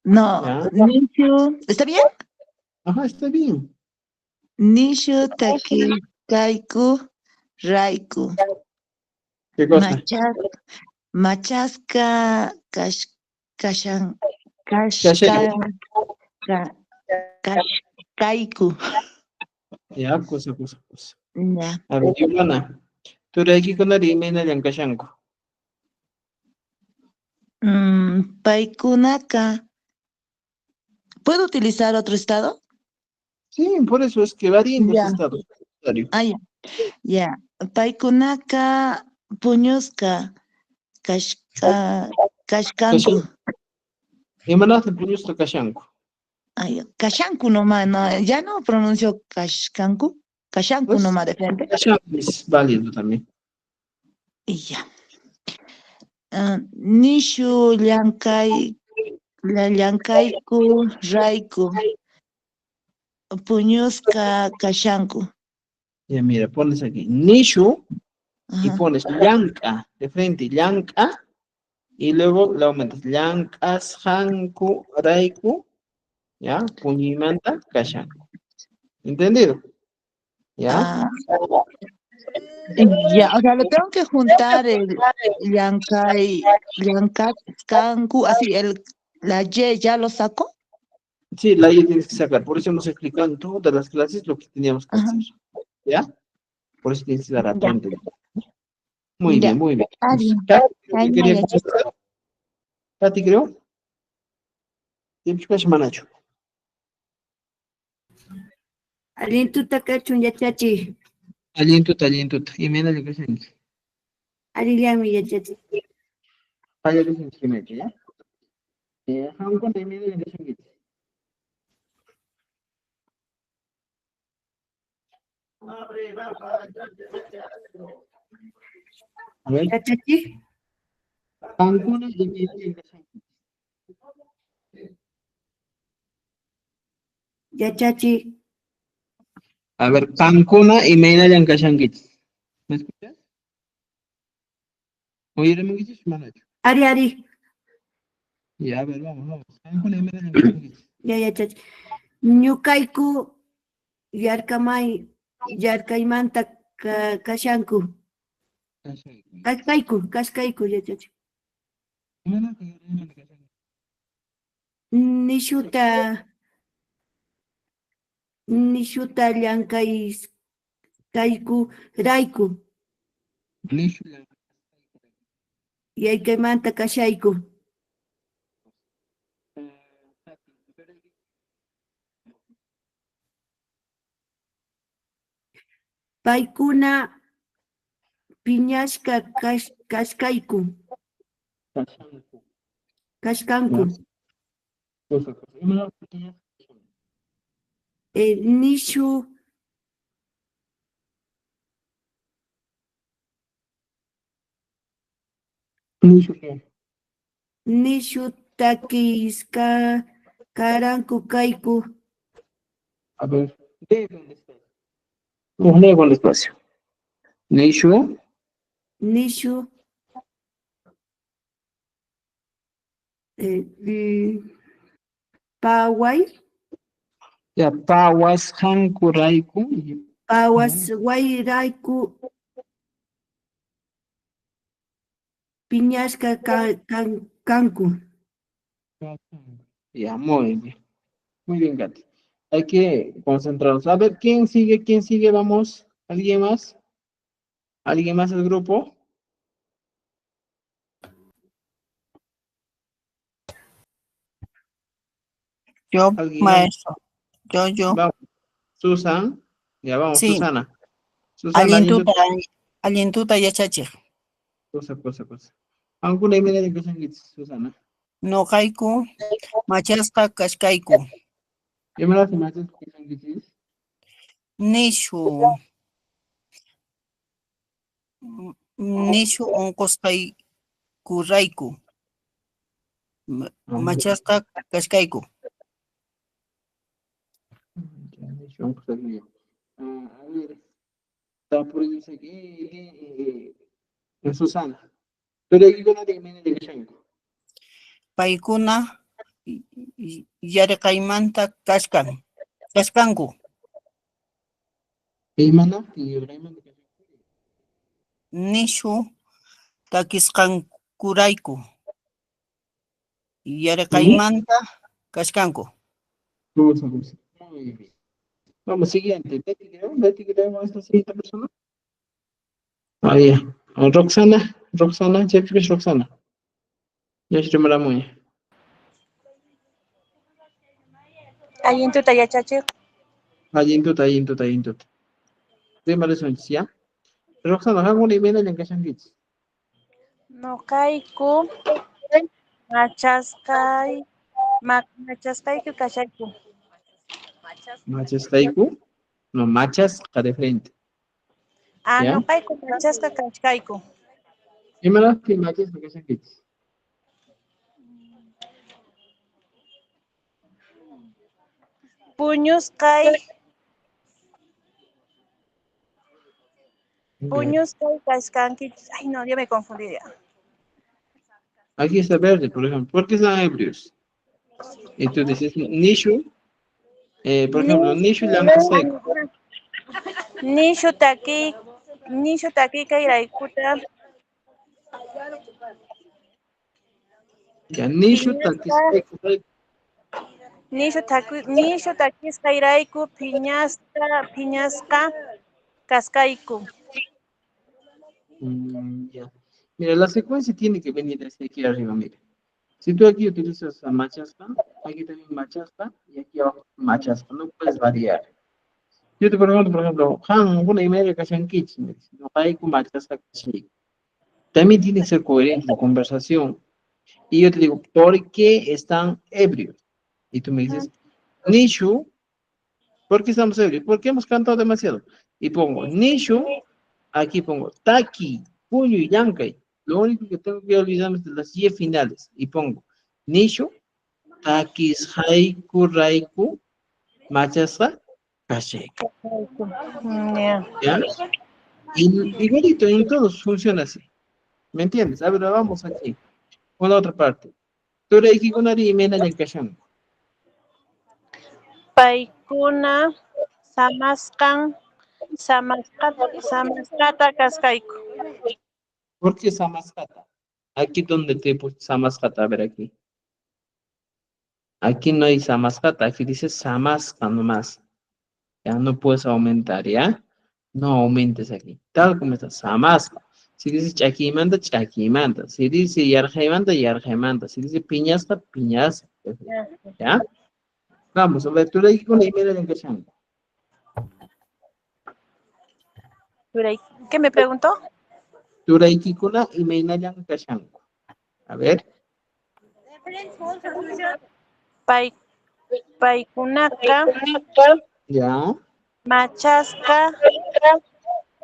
No, Ya. nishu, ¿está bien? Ajá, está bien. Nishu takikayku raiku. ¿Qué cosa? Machasca kashan Kashay. kashkayku. Ya, cosa. Ya. A ver, Yolana. Tú eres aquí con la rima en el Kashanko. Paikunaka. ¿Puedo utilizar otro estado? Sí, por eso es que varían los Ya. estados. Ah, ya. Ya. Paikunaka puñusca kashkanku. Y mandaste puños to Kashanko. Ay, kashanku nomás, no, ya no pronuncio kashkanku. Kashanku Pues, nomás de frente. Kashanko es válido también. Y ya. Nishu llankayku raiku. Puñusca kashanku. Ya, mira, pones aquí Nishu y Ajá. pones Llanka de frente, Llanka, y luego le aumentas Llankas, Hanku, Raiku, ya, Puñimanta, Kashanko. ¿Entendido? ¿Ya? Ah, ya, o sea, lo tengo que juntar el llankaskanku, así, la Y ya lo saco. Sí, la I tienes que sacar. Por eso hemos explicado en todas las clases lo que teníamos que Ajá. hacer. ¿Ya? Por eso tienes que dar Ya, atento. Muy ya. bien, muy bien. Está bien. Katy, creo Ay, que quería ya, contestar. Katy, creo. Tiempo Manacho. Alientuta kachun yachachi. Alientuta. Y mira lo que se dice. Aliliami yachachi. Vaya que se me ¿ya? Hanku, y mira lo que se dice. A ver. Yachachi. Hanku, y mira lo que se dice. Yachachi. A ver, Cancuna y Meina Yankashankit. ¿Me escuchas? Oye, ¿me escuchas, Manacho? Ari. Ya, a ver, vamos. Cancuna y Meina Yankashankit. Ya yachachi. Ñukayku yarkaymanta kashanku. Kashkayku yachachi. Nishuta llankayku rayku. Yaykaymanta kashayku. Paykuna piñashka kashkayku. Kashkanku. Nishu takiska karanku kayku. A ver, lee con despacio. Nishu. Paway. Ya, Pawas, Hanku, Raiku. Pawas wayrayku piñashka kanku. Ya, muy bien. Muy bien, Katy. Hay que concentrarnos. A ver, ¿quién sigue? Vamos. ¿Alguien más? ¿Alguien más del grupo? Yo, ¿Alguien? maestro. Yo. Vamos. Susan. Ya, vamos, Sí. Susana. Alientuta yachachi. Cosa. Aunque me de que Susana. No haiku, machasca kashkaiku. Yo me la hace más que Nishu onkosqayku rayku. Machasqa kashkayku. A ver, está por ahí, dice que Susana. Pero aquí con la de Kashanko. Paykuna yarqaymanta kashkan. kashkanku. Imanaptin Ibrahimaman kashanku. Nishu takisqankurayku. Yarqaymanta kashkanku. Rusa. Muy bien. Vamos, siguiente. Betty, creo, esta siguiente persona. Ahí. Roxana, Jeffrey, Roxana. Ya estoy muy. Ayintuta yachachiq. Ayintut. Primero son, ¿ya? Roxana, hago una email en kashankich. Nuqayku machaskayku kashayku. Machas taiku. No, machas de frente. ¿Ya? Nuqayku machaska kashkayku. Primero, que machas de kashankich. Puñuskay kashkanki. Ay, no, ya me confundí ya. Aquí está verde, por ejemplo. ¿Por qué están ebrios? Y tú dices, Nishu, por ejemplo, Nishu y Lankasaiku. Nishu taki kayraykuta. Ya, Nishu Takisaiku. Nishu takiskayrayku phiñasqa kaskayku. Ya. Mira, la secuencia tiene que venir desde aquí arriba, mira. Si tú aquí utilizas a machasta, aquí también machasta, y aquí abajo machasta, no puedes variar. Yo te pregunto, por ejemplo, Han, una y media cashan kitchen, me dice, no hay con machasta kashi. También tiene que ser coherente la conversación. Y yo te digo, ¿por qué están ebrios? Y tú me dices, Nishu, ¿por qué estamos ebrios? Porque hemos cantado demasiado. Y pongo, Nishu, aquí pongo, Taki, Puño y Yankay. Lo único que tengo que olvidarme es de las Y finales. Y pongo, Nishu, Takis, Haiku, Raiku, Machasa, Kashek. ¿Ya? Y igualito, en todos funciona así. ¿Me entiendes? A ver, vamos aquí. Con la otra parte. Tureiki kunari y mena yankashan. Paykuna samaskata kaskayku. ¿Por qué Samaskata? Aquí donde te puse Samaskata, a ver aquí. Aquí no hay Samaskata, aquí dice Samaska nomás. Ya no puedes aumentar, ¿ya? No aumentes aquí. Tal como está, Samaska. Si dice Chakimanta, Chakimanta. Si dice Yarjaimanta, Yarjaimanta. Si dice Piñasta, Piñasta. ¿Ya? Vamos, a ver, tú le con la email en Kashan. ¿Qué me preguntó? Turaiki kuna email en Kashan. A ver. Paykunaka Ya. machaska Ya.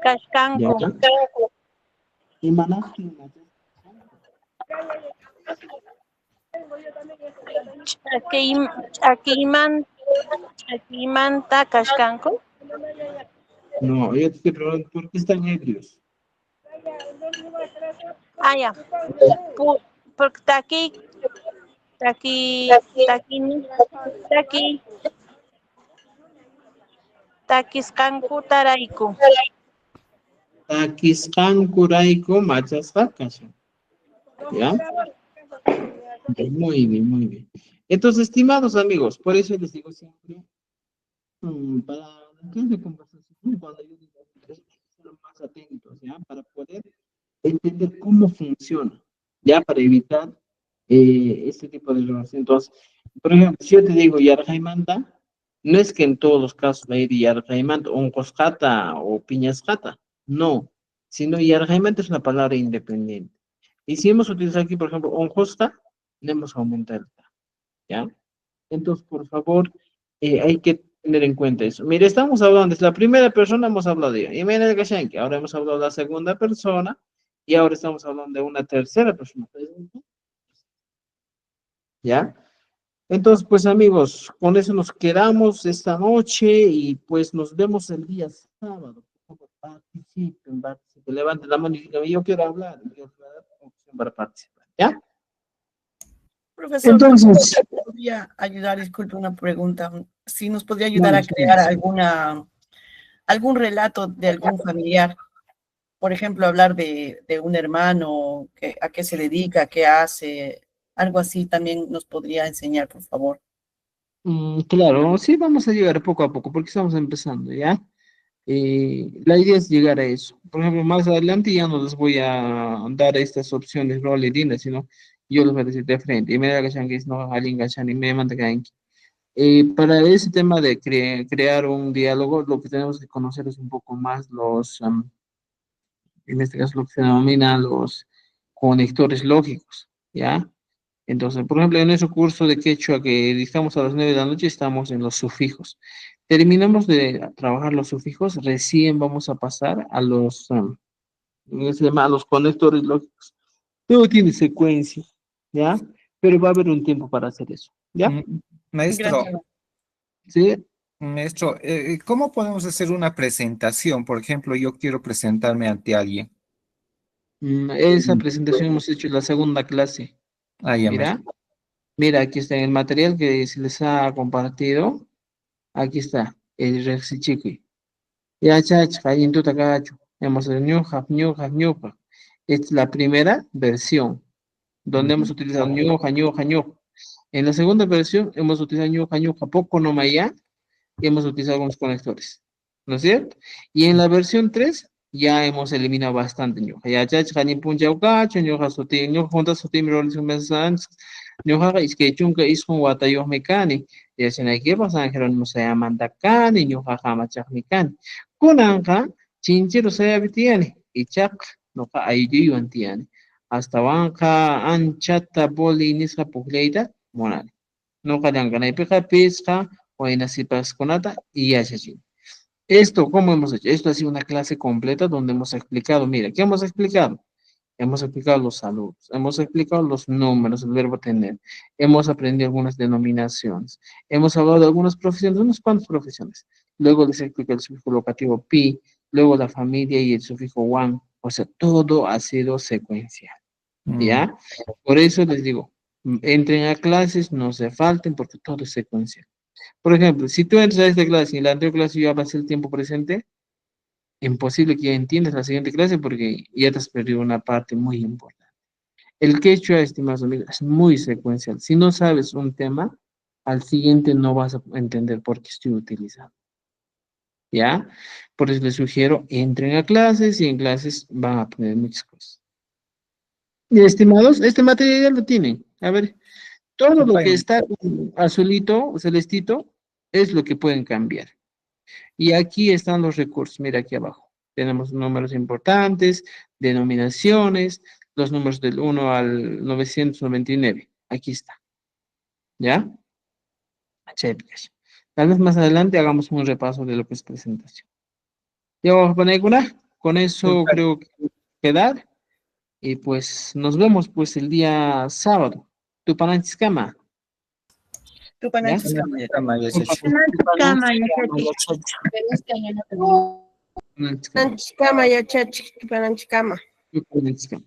kashkanku. Y manaki. Chakimanta kashkanku. No, yo te pregunto, ¿por qué están ebrios? Ya. Porque takiskanku tarayku. Takiskan Kuraiko Machasta Kashan. ¿Ya? Muy bien, muy bien. Entonces, estimados amigos, por eso les digo siempre, para la conversación, cuando yo digo, hay que ser más atentos, ¿ya? Para poder entender cómo funciona, ¿ya? Para evitar este tipo de errores. Entonces, por ejemplo, si yo te digo Yarjaimanta, no es que en todos los casos va a ir Yarjaimanta, o Oncosjata o Piñasjata, no, sino Yarjaimanta es una palabra independiente. Y si hemos utilizado aquí, por ejemplo, Onjosta, no hemos aumentado el ta, ¿ya? Entonces, por favor, hay que tener en cuenta eso. Mire, estamos hablando, es la primera persona, hemos hablado de ella, y mira el Gashenki, ahora hemos hablado de la segunda persona, y ahora estamos hablando de una tercera persona. ¿Ya? Entonces, pues amigos, con eso nos quedamos esta noche y pues nos vemos el día sábado. Por favor, participen, levanten la mano y digan, yo quiero hablar, y yo quiero dar opción para participar, ¿ya? Profesor, Entonces, ¿nos podría ayudar? Disculpe una pregunta. Si nos podría ayudar a crear algún relato de algún familiar. Por ejemplo, hablar de un hermano, a qué se dedica, qué hace, algo así también nos podría enseñar, por favor. claro, sí, vamos a llegar poco a poco porque estamos empezando, ¿ya? La idea es llegar a eso. Por ejemplo, más adelante ya no les voy a dar estas opciones, no le dinas, sino yo les voy a decir de frente. Y me da que no, alguien y me manda que para ese tema de crear un diálogo, lo que tenemos que conocer es un poco más en este caso lo que se denomina los conectores lógicos, ¿ya? Entonces, por ejemplo, en nuestro curso de quechua que dictamos a las 9 de la noche, estamos en los sufijos. Terminamos de trabajar los sufijos, recién vamos a pasar a se llama, a los conectores lógicos. Todo tiene secuencia, ¿ya? Pero va a haber un tiempo para hacer eso, ¿ya? Maestro, Gracias. ¿Sí? maestro, ¿cómo podemos hacer una presentación? Por ejemplo, yo quiero presentarme ante alguien. Esa presentación hemos hecho en la segunda clase. Ah, ya, Mira, mira, aquí está en el material que se les ha compartido. Aquí está, el rexichiqui. Ya, chach, cayendo takacho. Hemos hecho ñuja, ñuja, ñuja. Esta es la primera versión, donde hemos utilizado ñuja, ñuja, ñuja. En la segunda versión hemos utilizado ñuja, ñuja, poco no ya, y hemos utilizado algunos conectores. ¿No es cierto? Y en la versión 3 ya hemos eliminado bastante ñuja. Ya, chach, cañin puncha ucacho, ñuja suti, ñuja juntas suti, mi rolis un mensaje. Ñuja es que chunca es un guatayo mecánico. Y así no hay que pasar, Jerónimo se llama Mandacani, ñuja jama chacmicani. Kunanja, chinchero se habitiani, y chak, no ka ayuyo antiani. Hasta banca anchata boli nisca pugleita, monal. No calangana y peja pesca, o en así pasconata, y así. Esto, ¿cómo hemos hecho? Esto ha sido una clase completa donde hemos explicado, mira, ¿qué hemos explicado? Hemos explicado los saludos, hemos explicado los números, el verbo tener, hemos aprendido algunas denominaciones, hemos hablado de algunas profesiones, unas cuantas profesiones. Luego les explico el sufijo locativo pi, luego la familia y el sufijo wan, o sea, todo ha sido secuencial, ¿ya? Por eso les digo, entren a clases, no se falten porque todo es secuencial. Por ejemplo, si tú entras a esta clase y en la anterior clase ya va a ser el tiempo presente, imposible que ya entiendas la siguiente clase porque ya te has perdido una parte muy importante. El quechua, estimados amigos, es muy secuencial. Si no sabes un tema, al siguiente no vas a entender por qué estoy utilizando. ¿Ya? Por eso les sugiero, entren a clases y en clases van a aprender muchas cosas. Y estimados, este material ya lo tienen. A ver, todo lo que está azulito, celestito, es lo que pueden cambiar. Y aquí están los recursos, mira aquí abajo. Tenemos números importantes, denominaciones, los números del 1 al 999. Aquí está. ¿Ya? Chévere. Tal vez más adelante hagamos un repaso de lo que es presentación. Ya vamos a poner una. Con eso creo que quedar. Y pues nos vemos pues el día sábado. Tupananchis-kama. Tupananchis-kama. Pananchikama, ya chachi, pananchikama. Tupananchis-kama.